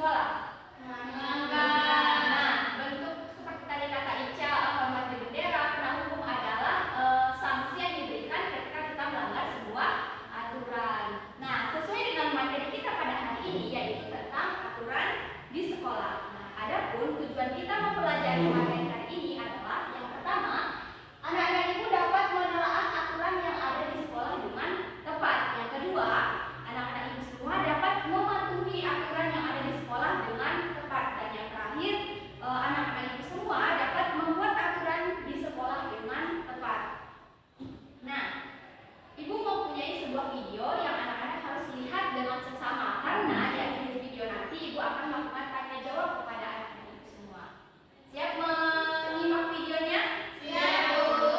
sekolah? Nah, bentuk seperti tadi kata Ica, hormati bendera, kena hukum adalah sanksi yang diberikan ketika kita melanggar sebuah aturan. Nah, sesuai dengan materi kita pada hari ini, yaitu tentang aturan di sekolah. Nah, adapun tujuan kita mempelajari materi hari ini adalah yang pertama, anak-anak ibu dapat menelaah aturan yang ada di sekolah dengan tepat. Yang kedua, anak-anak ibu semua dapat mematuhi aturan yang ada di sekolah dengan tepat. Dan yang terakhir, anak-anak ibu semua dapat membuat aturan di sekolah dengan tepat. Nah, ibu mempunyai sebuah video yang anak-anak harus lihat dengan seksama, karena di akhir video nanti ibu akan melakukan tanya jawab kepada anak-anak ibu semua. Siap menyimak videonya? Siap, Bu.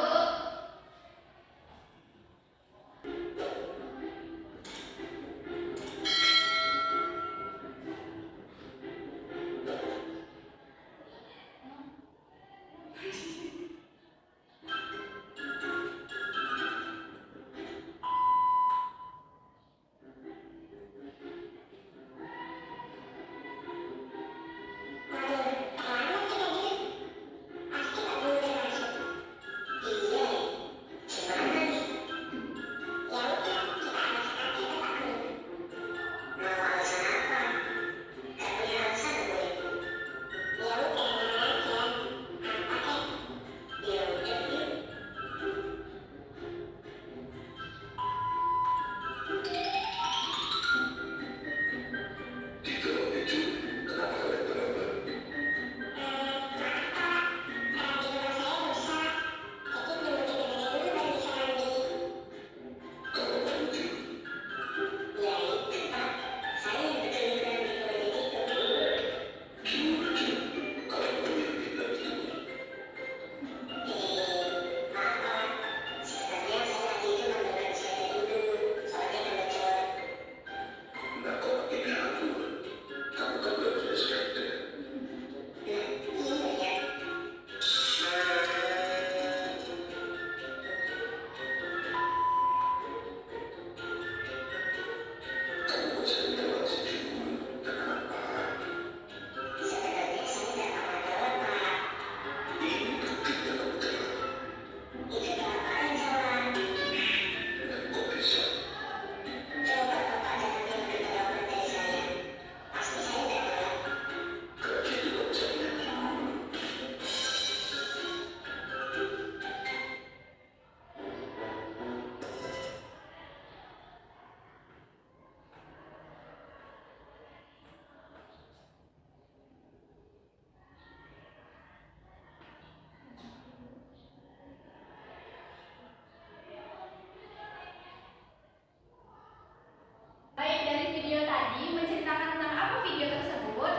Baik, dari video tadi menceritakan tentang apa video tersebut?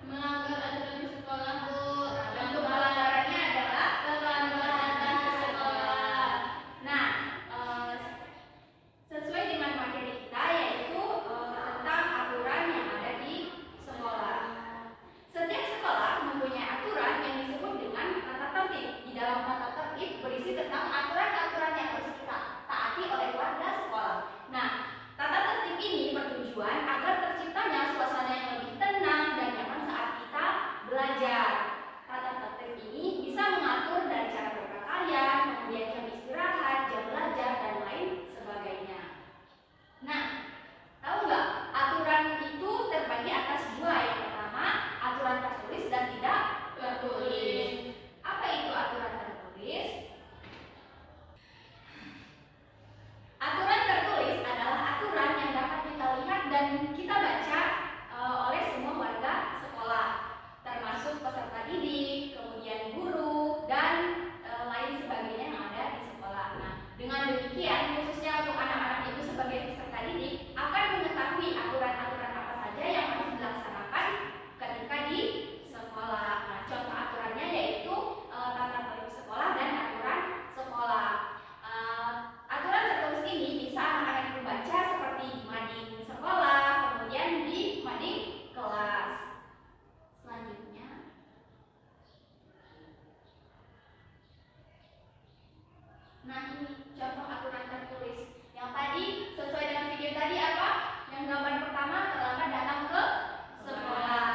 Melanggar aturan di sekolah, Bu. Bentuk pelanggarannya adalah Terlambat ke sekolah. Nah, sesuai dengan materi kita, yaitu tentang aturan yang ada di sekolah. Setiap sekolah mempunyai aturan yang disebut dengan tata tertib. Di dalam tata tertib berisi tentang aturan-aturan yang harus kita taati oleh warga sekolah. Nah, tata tertib ini bertujuan agar terciptanya suasana yang lebih tenang dan nyaman saat kita belajar. Tata tertib ini bisa mengatur dari cara berpakaian, kemudian jam istirahat, jam belajar, dan lain sebagainya. Nah, tahu nggak? Aturan itu terbagi atas dua. Yang pertama, aturan tertulis dan tidak tertulis. Apa itu aturan tertulis? Aturan tertulis adalah aturan yang dapat kita lihat dan kita baca oleh semua warga sekolah, termasuk peserta didik, kemudian guru, dan lain sebagainya yang ada di sekolah. Nah, dengan demikian, khususnya untuk anak-anak itu sebagai peserta didik akan mengetahui aturan-aturan apa saja yang harus dilaksanakan ketika di sekolah. Nah, contoh aturannya yaitu tata tertib sekolah dan aturan sekolah. Aturan tertulis ini bisa anak-anak itu baca seperti di mading sekolah, kemudian di mading kelas. Selanjutnya, nah ini contoh aturan tertulis. Yang tadi sesuai dengan video tadi apa? Yang gambar pertama, terlambat datang ke sekolah.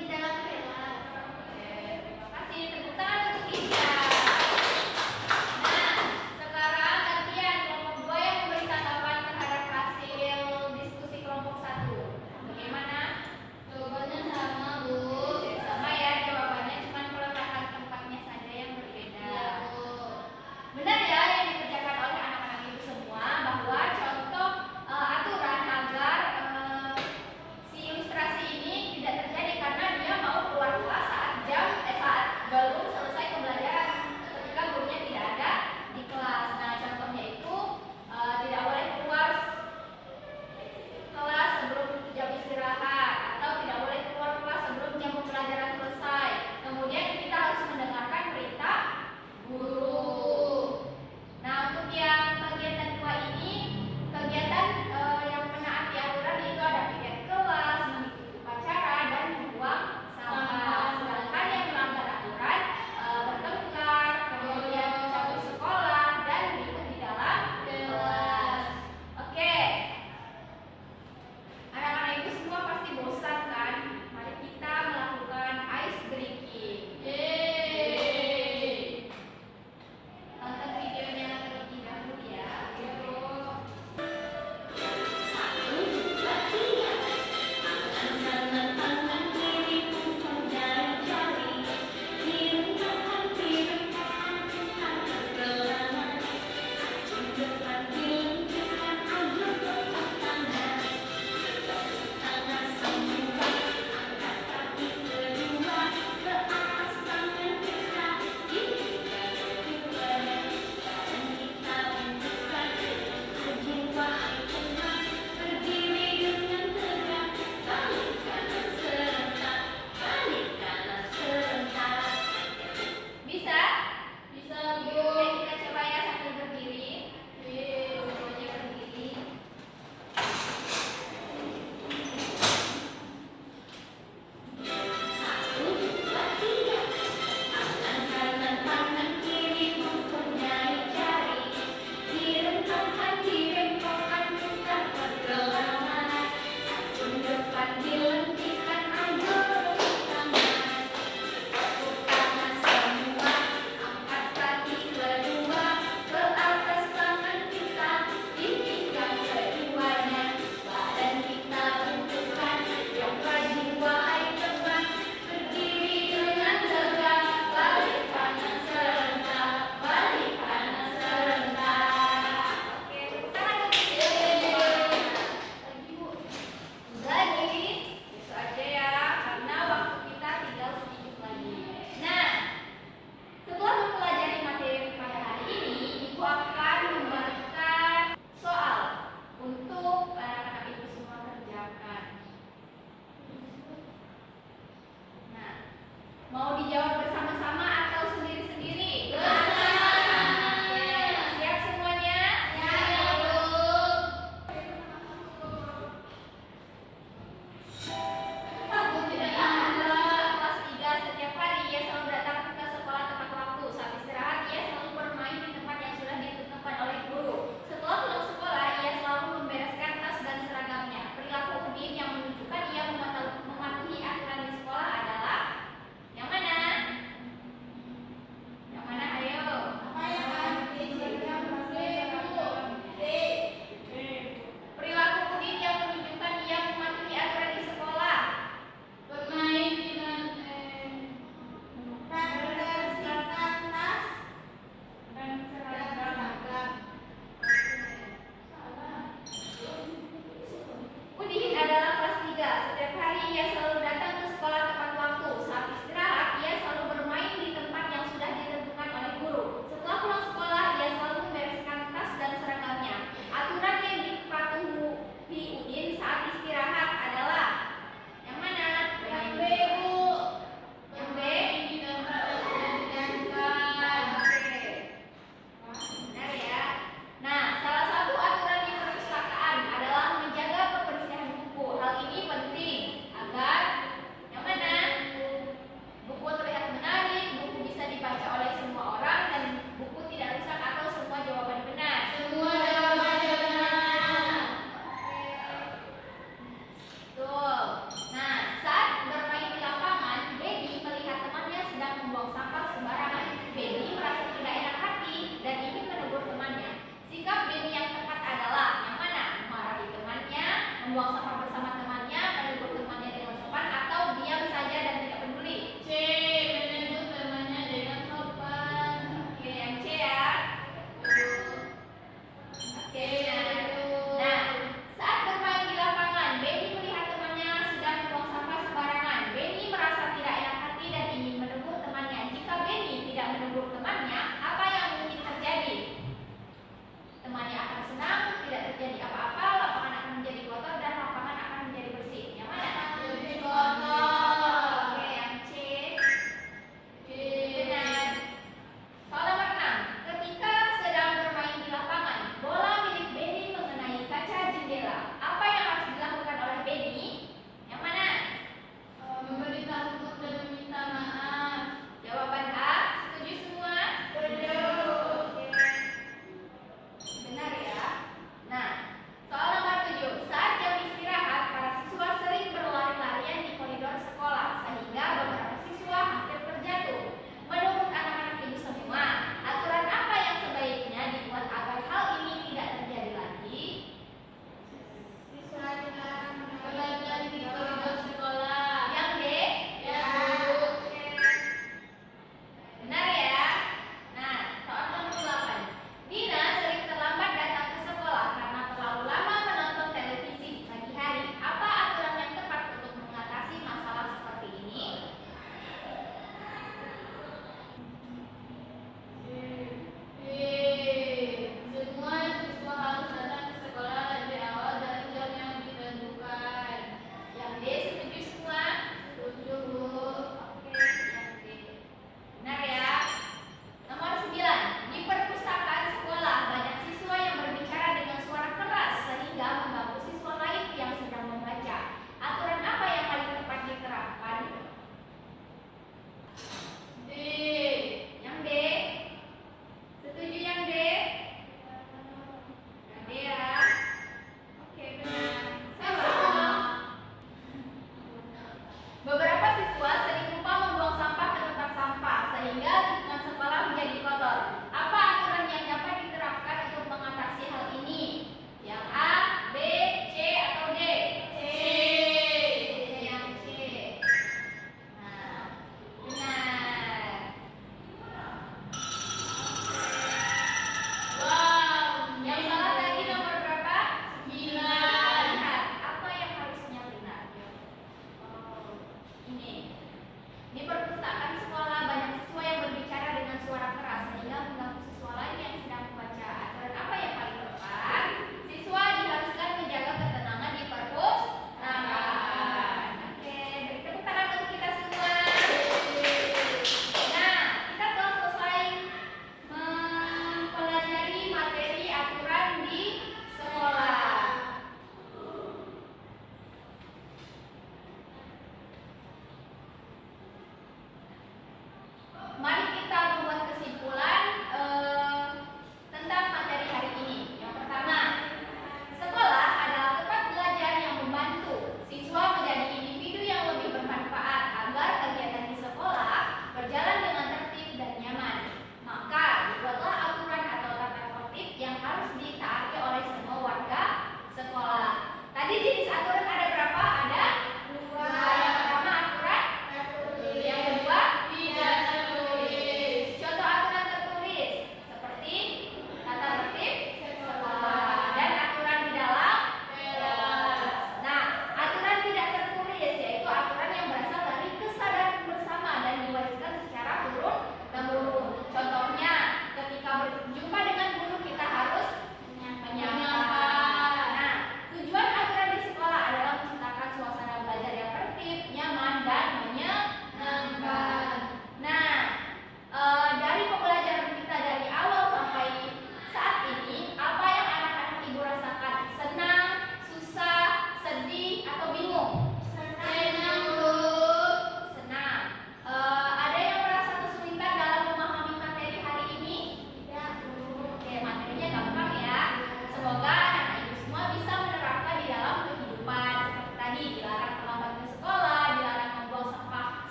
di dalam kelas. Terima kasih. Tepuk tangan untuk Isya. Nah, sekarang gantian kelompok 2 yang memberi tanggapan terhadap hasil diskusi kelompok 1. Bagaimana? Jawabannya sama, Bu. Sama ya jawabannya, cuma peletakan tempatnya saja yang berbeda. Iya, Bu. Benar ya yang dikerjakan oleh anak-anak itu semua, bahwa contoh aturan agar si ilustrasi ini tidak terjadi karena dia mau keluar kelas saat belum selesai pembelajaran, ketika gurunya tidak ada di kelas. Nah, contohnya itu tidak boleh keluar kelas sebelum jam istirahat, atau tidak boleh keluar kelas sebelum jam pembelajaran selesai. Kemudian kita harus mendengarkan perintah guru. Nah, untuk yang kegiatan 2 ini, kegiatan yang menaati aturan itu ada piket kelas, mengikuti upacara, dan membuang sampah. Sedangkan yang melanggar aturan bertengkar, kemudian mencabut sekolah, dan ribut di dalam kelas. Oke, anak-anak itu semua pasti bosan kan? Mari kita melakukan ice breaking. Yeay. Tonton videonya terlebih dahulu ya. Bisa? Bisa, Bu. Oke, kita coba ya sambil berdiri. Yeay. Semuanya berdiri. Angkat tangan kiri, mempunyai jari. Direntangkan, dirempokan, bukan pergelangan. Acung depan dilentikan, ayo tepuk tangan. Tepuk tangan semua, angkat kaki kedua ke atas, tangan kita tinggikan keduanya. Badan kita bentukkan, jongkok jiwa hai teman. Berdiri dengan tegak, balik kanan serentak, balik kanan serentak. Oke, tepuk tangan untuk dia. Lagi, Bu. Lagi, itu aja ya, karena waktu kita tinggal sedikit lagi. Nah, setelah mempelajari materi pada hari ini, Ibu akan memberikan soal untuk anak-anak Ibu semua kerjakan. Nah, mau dijawab